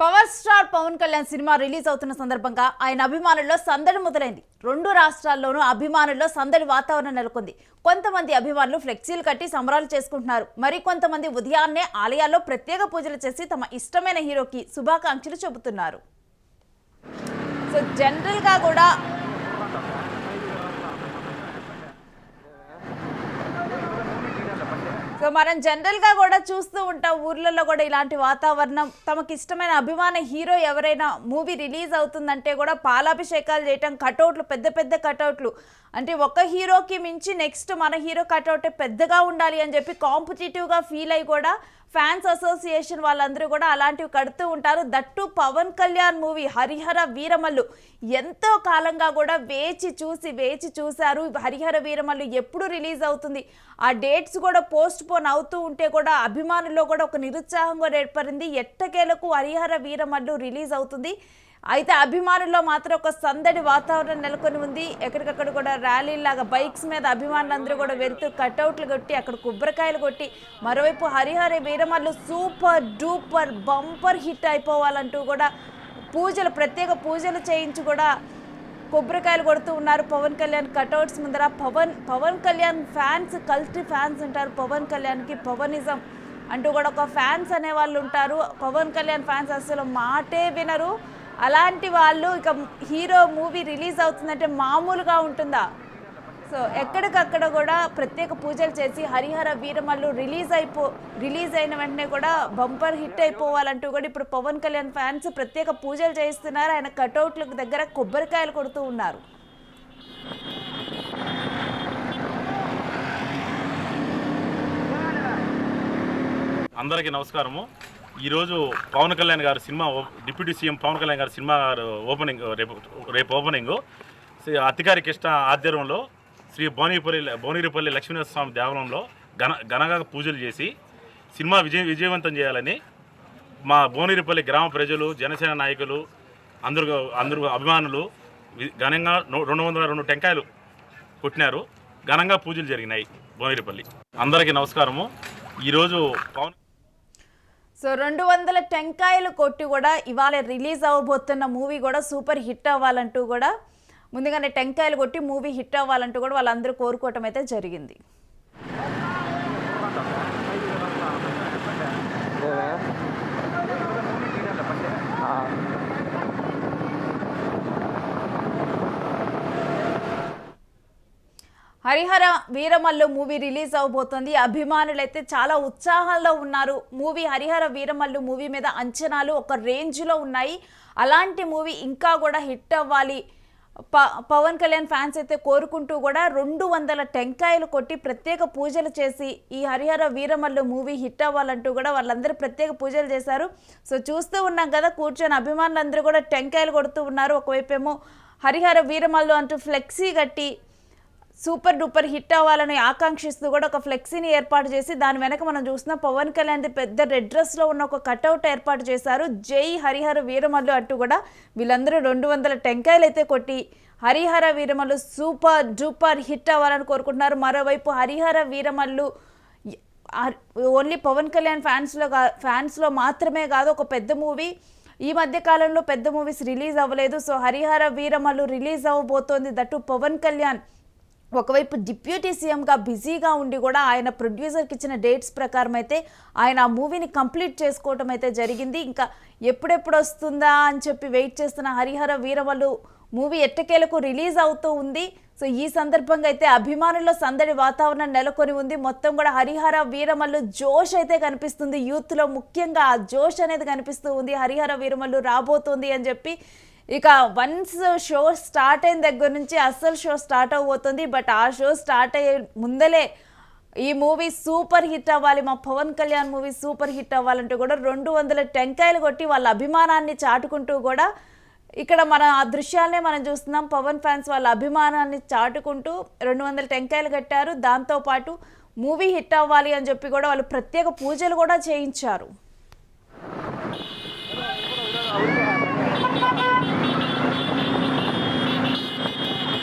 Power star Pawan Kalyan సినిమా release అవుతున్న సందర్భంగా ఆయన అభిమానుల్లో సందడి మొదలైంది. రెండు రాష్ట్రాల్లోనూ అభిమానుల్లో సందడి వాతావరణం నెలకొంది. కొంతమంది అభిమానులు ఫ్లెక్సీలు కట్టి సంబరాలు చేసుకుంటున్నారు. మరికొంతమంది ఉదయాన్నే ఆలయాల్లో ప్రత్యేక పూజలు చేసి తమ ఇష్టమైన హీరోకి శుభాకాంక్షలు చెబుతున్నారు. సో జనరల్గా కూడా మనం జనరల్గా కూడా చూస్తూ ఉంటాం, ఊర్లలో కూడా ఇలాంటి వాతావరణం. తమకి ఇష్టమైన అభిమాన హీరో ఎవరైనా మూవీ రిలీజ్ అవుతుందంటే కూడా పాలాభిషేకాలు చేయటం, కటౌట్లు, పెద్ద పెద్ద కటౌట్లు. అంటే ఒక హీరోకి మించి నెక్స్ట్ మన హీరో కటౌటే పెద్దగా ఉండాలి అని చెప్పి కాంపిటేటివ్గా ఫీల్ అయ్యి కూడా ఫ్యాన్స్ అసోసియేషన్ వాళ్ళందరూ కూడా అలాంటివి కడుతూ ఉంటారు. దట్టు పవన్ కళ్యాణ్ మూవీ హరిహర వీరమల్లు ఎంతో కాలంగా కూడా వేచి చూశారు. హరిహర వీరమల్లు ఎప్పుడు రిలీజ్ అవుతుంది, ఆ డేట్స్ కూడా పోస్ట్ పోన్ అవుతూ ఉంటే కూడా అభిమానుల్లో కూడా ఒక నిరుత్సాహం కూడా ఏర్పడింది. ఎట్టకేలకు హరిహర వీరమల్లు రిలీజ్ అవుతుంది. అయితే అభిమానుల్లో మాత్రం ఒక సందడి వాతావరణం నెలకొని ఉంది. ఎక్కడికక్కడ కూడా ర్యాలీలాగా బైక్స్ మీద అభిమానులందరూ కూడా వెళ్తూ కట్అవుట్లు కొట్టి అక్కడ కొబ్బరికాయలు కొట్టి, మరోవైపు Harihara Veeramallu super duper bumper hit అయిపోవాలంటూ కూడా ప్రత్యేక పూజలు చేయించి కూడా కొబ్బరికాయలు కొడుతూ ఉన్నారు. పవన్ కళ్యాణ్ కటౌట్స్ ముందర పవన్ కళ్యాణ్ ఫ్యాన్స్, కల్టీ ఫ్యాన్స్ ఉంటారు. పవన్ కళ్యాణ్కి పవనిజం అంటూ కూడా ఒక ఫ్యాన్స్ అనేవాళ్ళు ఉంటారు. పవన్ కళ్యాణ్ ఫ్యాన్స్ అసలు మాటే వినరు. అలాంటి వాళ్ళు ఇక హీరో మూవీ రిలీజ్ అవుతుందంటే మామూలుగా ఉంటుందా? సో ఎక్కడికక్కడ కూడా ప్రత్యేక పూజలు చేసి హరిహర వీరమల్లు రిలీజ్ అయిన వెంటనే కూడా బంపర్ హిట్ అయిపోవాలంటూ కూడా ఇప్పుడు పవన్ కళ్యాణ్ ఫ్యాన్స్ ప్రత్యేక పూజలు చేస్తున్నారు. ఆయన కటౌట్లకు దగ్గర కొబ్బరికాయలు కొడుతూ ఉన్నారు. అందరికీ నమస్కారము. ఈరోజు పవన్ కళ్యాణ్ గారి సినిమా, డిప్యూటీ సీఎం పవన్ కళ్యాణ్ గారి సినిమా ఓపెనింగ్ రేపు ఓపెనింగ్ అతికారి కృష్ణ ఆధ్వర్యంలో శ్రీ భువనగిరిపల్లి లక్ష్మీనరసింహ స్వామి దేవాలయంలో ఘనంగా పూజలు చేసి సినిమా విజయవంతం చేయాలని మా భువనగిరిపల్లి గ్రామ ప్రజలు, జనసేన నాయకులు అందరూ అభిమానులు ఘనంగా 202 టెంకాయలు కొట్టినారు. ఘనంగా పూజలు జరిగినాయి భువనగిరిపల్లి. అందరికీ నమస్కారము. ఈరోజు పవన్ 200 టెంకాయలు కొట్టి కూడా ఇవాళ రిలీజ్ అవ్వబోతున్న మూవీ కూడా సూపర్ హిట్ అవ్వాలంటూ కూడా ముందుగానే టెంకాయలు కొట్టి మూవీ హిట్ అవ్వాలంటూ కూడా వాళ్ళందరూ కోరుకోవటం అయితే జరిగింది. హరిహర వీరమల్లు మూవీ రిలీజ్ అవబోతోంది. అభిమానులైతే చాలా ఉత్సాహంలో ఉన్నారు. హరిహర వీరమల్లు మూవీ మీద అంచనాలు ఒక రేంజ్లో ఉన్నాయి. అలాంటి మూవీ ఇంకా కూడా హిట్ అవ్వాలి పవన్ కళ్యాణ్ ఫ్యాన్స్ అయితే కోరుకుంటూ కూడా 200 టెంకాయలు కొట్టి ప్రత్యేక పూజలు చేసి ఈ హరిహర వీరమల్లు మూవీ హిట్ అవ్వాలంటూ కూడా వాళ్ళందరూ ప్రత్యేక పూజలు చేశారు. సో చూస్తూ ఉన్నాం కదా, కూర్చొని అభిమానులందరూ కూడా టెంకాయలు కొడుతూ ఉన్నారు. ఒకవైపేమో హరిహర వీరమల్లు అంటూ ఫ్లెక్సీ కట్టి సూపర్ డూపర్ హిట్ అవ్వాలని ఆకాంక్షిస్తూ కూడా ఒక ఫ్లెక్సీని ఏర్పాటు చేసి దాని వెనక మనం చూస్తున్నాం పవన్ కళ్యాణ్ పెద్ద రెడ్ డ్రెస్లో ఉన్న ఒక కట్అవుట్ ఏర్పాటు చేశారు. జై హరిహర వీరమల్లు అంటూ కూడా వీళ్ళందరూ 200 టెంకాయలు అయితే కొట్టి Harihara Veeramallu super duper hit అవ్వాలని కోరుకుంటున్నారు. మరోవైపు హరిహర వీరమల్లు ఓన్లీ పవన్ కళ్యాణ్ ఫ్యాన్స్లో మాత్రమే కాదు, ఒక పెద్ద మూవీ. ఈ మధ్య కాలంలో పెద్ద మూవీస్ రిలీజ్ అవ్వలేదు. సో హరిహర వీరమల్లు రిలీజ్ అవ్వబోతోంది. దట్టు పవన్ కళ్యాణ్ ఒకవైపు డిప్యూటీ సీఎంగా బిజీగా ఉండి కూడా ఆయన ప్రొడ్యూసర్కి ఇచ్చిన డేట్స్ ప్రకారం అయితే ఆయన ఆ మూవీని కంప్లీట్ చేసుకోవటం అయితే జరిగింది. ఇంకా ఎప్పుడెప్పుడు వస్తుందా అని చెప్పి వెయిట్ చేస్తున్న హరిహర వీరమల్లు మూవీ ఎట్టకేలకు రిలీజ్ అవుతూ ఉంది. సో ఈ సందర్భంగా అయితే అభిమానుల్లో సందడి వాతావరణం నెలకొని ఉంది. మొత్తం కూడా హరిహర వీరమల్లు జోష్ అయితే కనిపిస్తుంది. యూత్లో ముఖ్యంగా ఆ జోష్ అనేది కనిపిస్తూ ఉంది. హరిహర వీరమల్లు రాబోతుంది అని చెప్పి ఇక వన్స్ షో స్టార్ట్ అయిన దగ్గర నుంచి అస్సలు షో స్టార్ట్ అవబోతుంది. బట్ ఆ షో స్టార్ట్ అయ్యే ముందలే ఈ మూవీ సూపర్ హిట్ అవ్వాలి, మా Pawan Kalyan movie super hit అవ్వాలంటూ కూడా 200 టెంకాయలు కొట్టి వాళ్ళ అభిమానాన్ని చాటుకుంటూ కూడా ఇక్కడ ఆ దృశ్యాలనే మనం చూస్తున్నాం. పవన్ ఫ్యాన్స్ వాళ్ళ అభిమానాన్ని చాటుకుంటూ 200 టెంకాయలు కట్టారు. దాంతోపాటు మూవీ హిట్ అవ్వాలి అని చెప్పి కూడా వాళ్ళు ప్రత్యేక పూజలు కూడా చేయించారు.